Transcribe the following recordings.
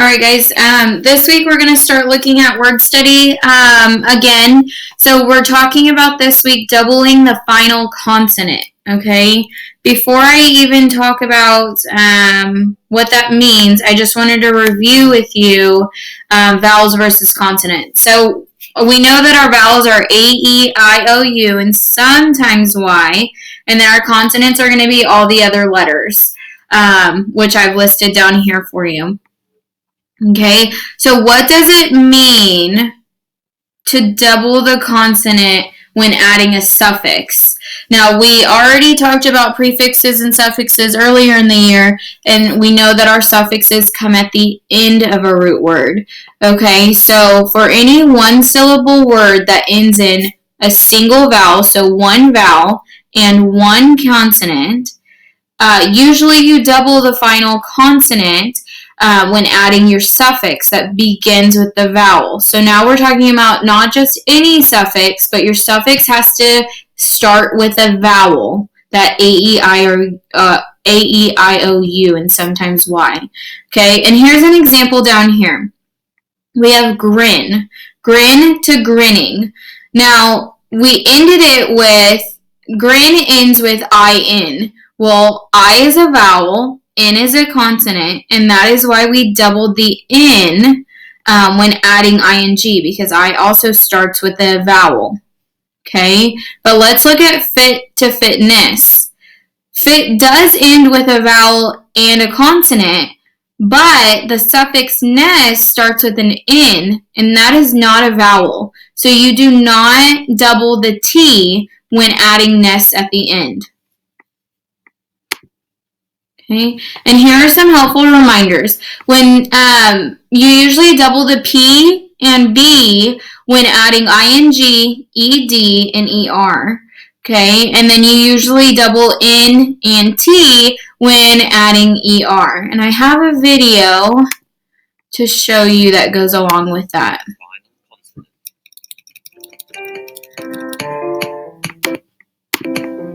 All right, guys. This week we're going to start looking at word study again. So we're talking about this week doubling the final consonant. Okay. Before I even talk about what that means, I just wanted to review with you vowels versus consonant. So we know that our vowels are A, E, I, O, U, and sometimes Y, and then our consonants are going to be all the other letters, which I've listed down here for you. Okay, so what does it mean to double the consonant when adding a suffix? Now, we already talked about prefixes and suffixes earlier in the year, and we know that our suffixes come at the end of a root word. Okay, so for any one-syllable word that ends in a single vowel, so one vowel and one consonant, usually you double the final consonant when adding your suffix that begins with the vowel. So now we're talking about not just any suffix, but your suffix has to start with a vowel, that A, E, I, O, U, and sometimes Y. Okay, and here's an example down here. We have grin to grinning. Now, we ended it with, grin ends with I-N. Well, I is a vowel, N is a consonant, and that is why we doubled the N when adding ing, because I also starts with a vowel. Okay, but let's look at fit to fitness. Fit does end with a vowel and a consonant, but the suffix ness starts with an N, and that is not a vowel. So you do not double the T when adding ness at the end. Okay, and here are some helpful reminders. When you usually double the P and B when adding ing, ed, and er. Okay, and then you usually double N and T when adding er. And I have a video to show you that goes along with that.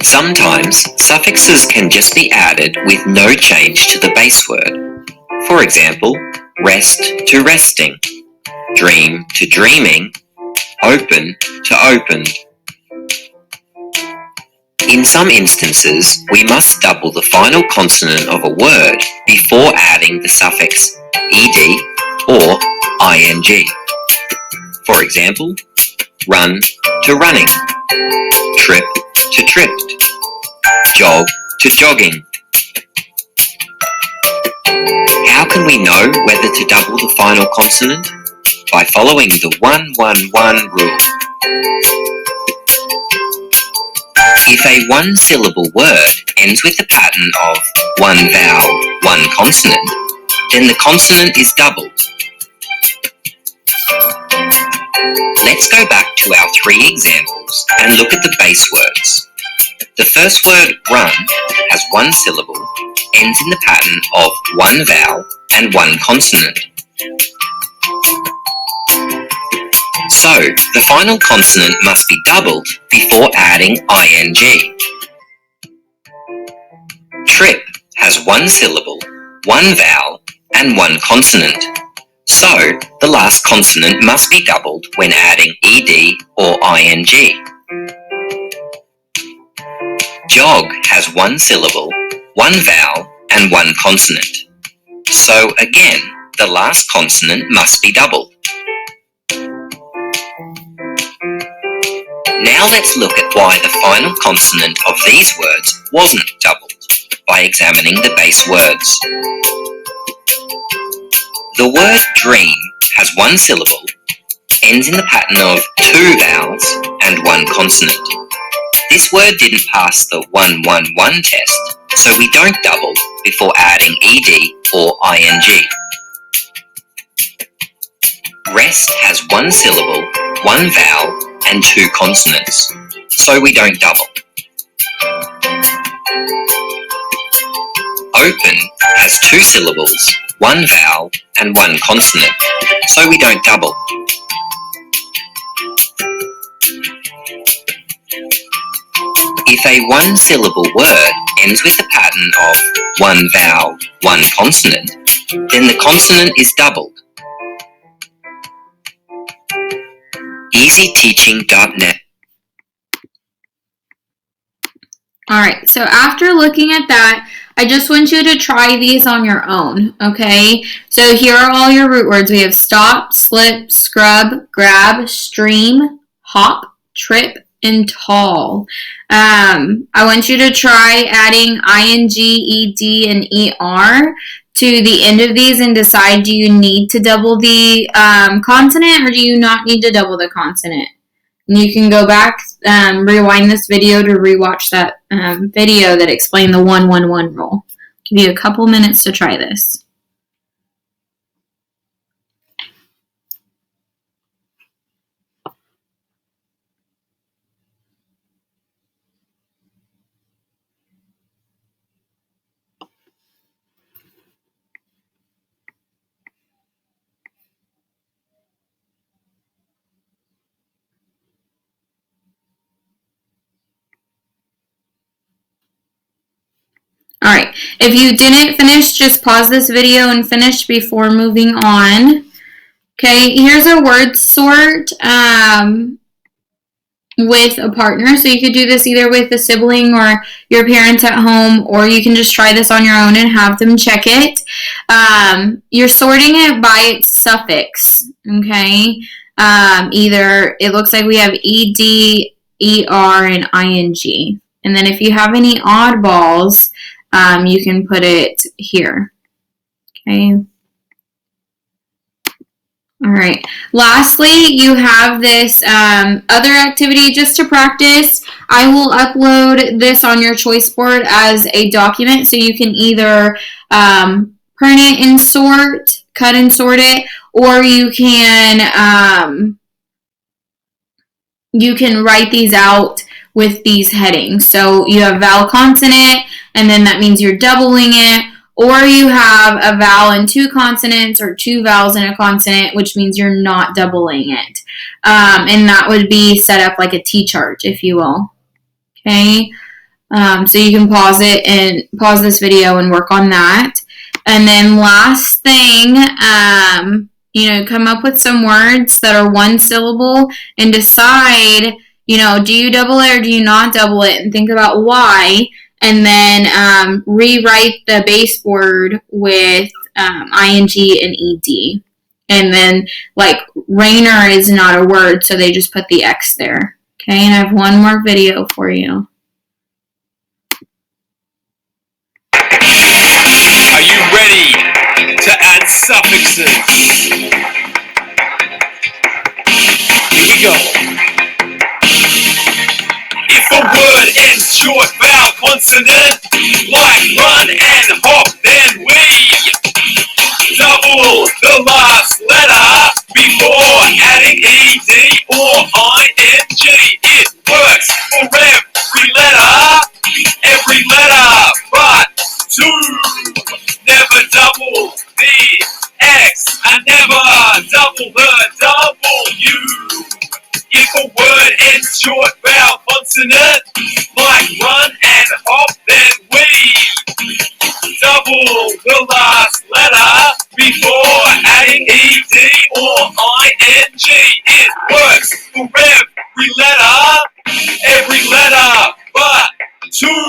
Sometimes suffixes can just be added with no change to the base word. For example, rest to resting, dream to dreaming, open to opened. In some instances, we must double the final consonant of a word before adding the suffix ed or ing. For example, run to running, trip to tripped, jog to jogging. How can we know whether to double the final consonant? By following the 1-1-1 rule. If a one-syllable word ends with the pattern of one vowel, one consonant, then the consonant is doubled. Let's go back to our three examples and look at the base words. The first word, run, has one syllable, ends in the pattern of one vowel and one consonant. So, the final consonant must be doubled before adding ing. Trip has one syllable, one vowel, and one consonant. So, the last consonant must be doubled when adding ed or ing. Jog has one syllable, one vowel, and one consonant. So again, the last consonant must be doubled. Now let's look at why the final consonant of these words wasn't doubled, by examining the base words. The word dream has one syllable, ends in the pattern of two vowels and one consonant. This word didn't pass the 1-1-1 test, so we don't double before adding ed or ing. Rest has one syllable, one vowel, and two consonants, so we don't double. Open has two syllables, one vowel, and one consonant, so we don't double. If a one-syllable word ends with the pattern of one vowel, one consonant, then the consonant is doubled. EasyTeaching.net. Alright, so after looking at that, I just want you to try these on your own, okay? So here are all your root words. We have stop, slip, scrub, grab, stream, hop, trip, and tall. I want you to try adding ing, ed, and er to the end of these and decide, do you need to double the consonant or do you not need to double the consonant? And you can go back, rewind this video to rewatch that video that explained the 1-1-1 rule. Give you a couple minutes to try this. Alright, if you didn't finish, just pause this video and finish before moving on. Okay, here's a word sort with a partner. So you could do this either with a sibling or your parents at home, or you can just try this on your own and have them check it. You're sorting it by its suffix, okay? Either, it looks like we have ed, er, and ing. And then if you have any oddballs, you can put it here, okay? All right. Lastly, you have this other activity just to practice. I will upload this on your choice board as a document, so you can either print it and sort, cut and sort it, or you can write these out with these headings. So you have vowel consonant, and then that means you're doubling it. Or you have a vowel and two consonants, or two vowels and a consonant, which means you're not doubling it. And that would be set up like a T-chart, if you will. Okay? So you can pause it and pause this video and work on that. And then last thing, come up with some words that are one syllable and decide, do you double it or do you not double it? And think about why. And then rewrite the base word with ing and ed. And then, like, Rainer is not a word, so they just put the X there. Okay, and I have one more video for you. Are you ready to add suffixes? Here we go. If a word ends short vowel consonant, like run and hop, then we double the last letter before adding ed or ing. It works for every letter but two. Never double the X and never double the W. If a word ends short vowel consonant, like run and hop, then we double the last letter before adding ed or ing. It works for every letter but two.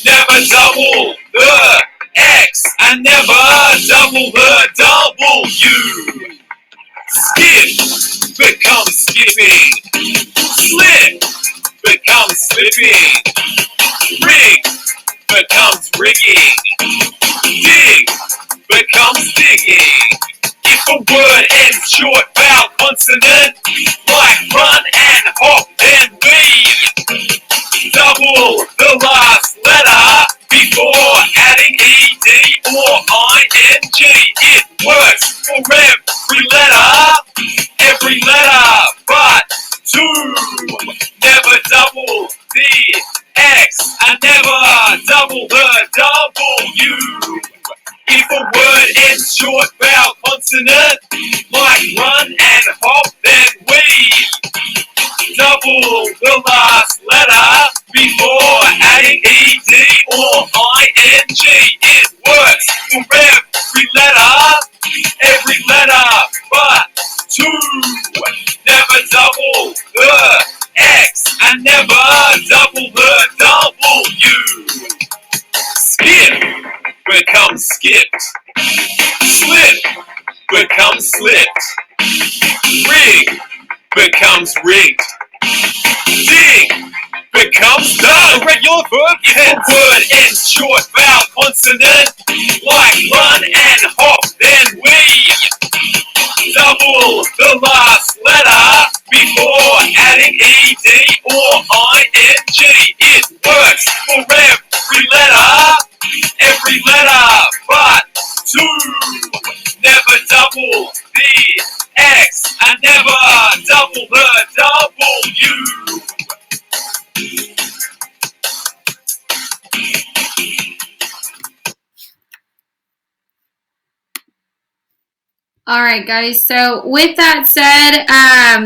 Never double the X and never double the W. Skip becomes skipping. Slip becomes slipping. Rig becomes rigging. Dig becomes digging. If a word ends short vowel consonant, like run and hop, then we double the last letter before adding ed or ing. It works for every letter but two. Never double the X and never double the W. If a word ends short vowel consonant, like run and hop, then we double the last letter before adding ed or ing. It works for every letter becomes slipped. Rig becomes rigged. Dig becomes done. A regular verb. If a word ends short vowel consonant, like run and hop, then we double the last letter before adding ed or ing. It works for every letter but two. Never double the X and never double the W. All right, guys. So with that said,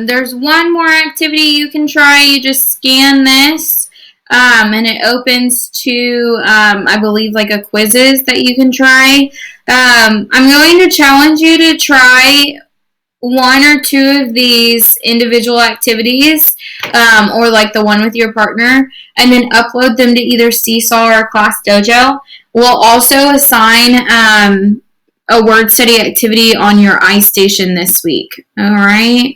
there's one more activity you can try. You just scan this, and it opens to, I believe, like a quizzes that you can try. I'm going to challenge you to try one or two of these individual activities, or like the one with your partner, and then upload them to either Seesaw or Class Dojo. We'll also assign a word study activity on your iStation this week. All right.